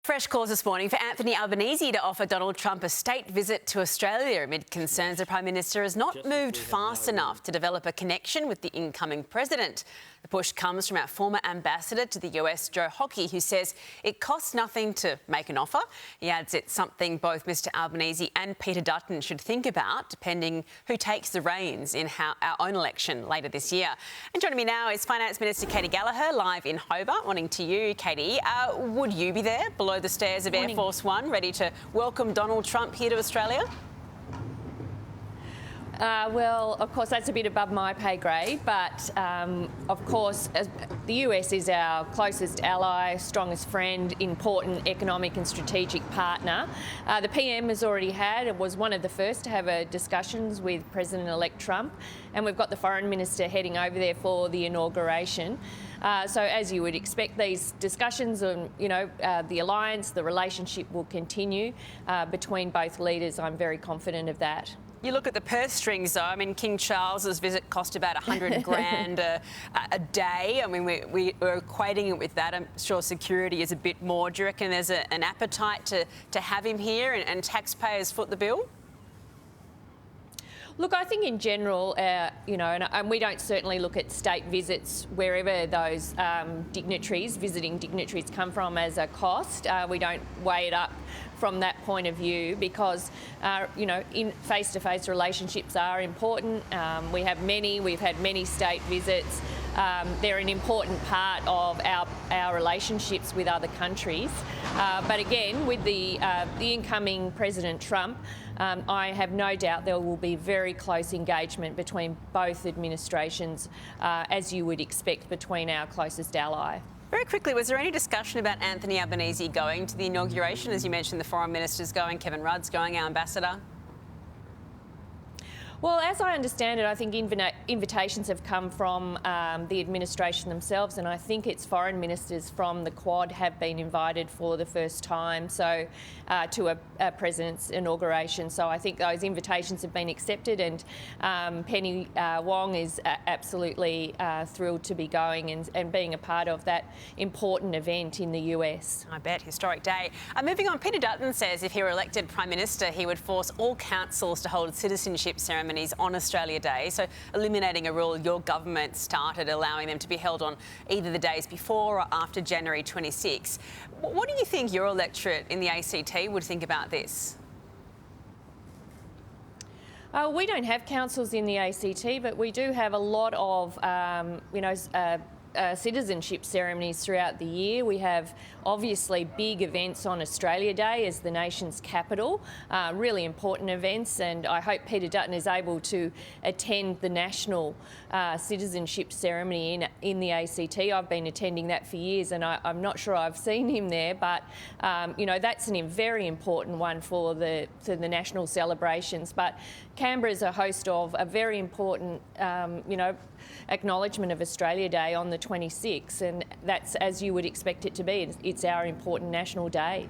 Fresh calls this morning for Anthony Albanese to offer Donald Trump a state visit to Australia amid concerns the Prime Minister has not moved fast enough to develop a connection with the incoming president. The push comes from our former ambassador to the US, Joe Hockey, who says it costs nothing to make an offer. He adds it's something both Mr Albanese and Peter Dutton should think about, depending who takes the reins in our own election later this year. And joining me now is Finance Minister Katie Gallagher, live in Hobart. Morning to you, Katie. Would you be there below the stairs of Air Force One, ready to welcome Donald Trump here to Australia? Well, of course, that's a bit above my pay grade, but of course, the US is our closest ally, strongest friend, important economic and strategic partner. The PM has already was one of the first to have discussions with President-elect Trump, and we've got the Foreign Minister heading over there for the inauguration. So as you would expect, these discussions on, the alliance, the relationship will continue between both leaders. I'm very confident of that. You look at the purse strings, though. I mean, King Charles's visit cost about 100 grand a day. I mean, we're equating it with that. I'm sure security is a bit more. Do you reckon there's an appetite to have him here and taxpayers foot the bill? Look, I think in general, and we don't certainly look at state visits wherever those visiting dignitaries come from as a cost. We don't weigh it up from that point of view because, in face-to-face relationships are important. We've had many state visits. They're an important part of our relationships with other countries. But again, with the incoming President Trump, I have no doubt there will be very close engagement between both administrations, as you would expect between our closest ally. Very quickly, was there any discussion about Anthony Albanese going to the inauguration? As you mentioned, the Foreign Minister's going, Kevin Rudd's going, our ambassador. Well, as I understand it, I think invitations have come from the administration themselves, and I think its foreign ministers from the Quad have been invited for the first time to a president's inauguration. So I think those invitations have been accepted, and Penny Wong is absolutely thrilled to be going and being a part of that important event in the US. I bet. Historic day. Moving on, Peter Dutton says if he were elected Prime Minister, he would force all councils to hold citizenship ceremonies on Australia Day, so eliminating a rule your government started, allowing them to be held on either the days before or after January 26. What do you think your electorate in the ACT would think about this? We don't have councils in the ACT, but we do have a lot of, citizenship ceremonies throughout the year. We have obviously big events on Australia Day as the nation's capital, really important events, and I hope Peter Dutton is able to attend the national citizenship ceremony in the ACT. I've been attending that for years and I'm not sure I've seen him there, but that's a very important one for the national celebrations. But Canberra's a host of a very important acknowledgement of Australia Day on the 26th, and that's as you would expect it to be. It's our important national day.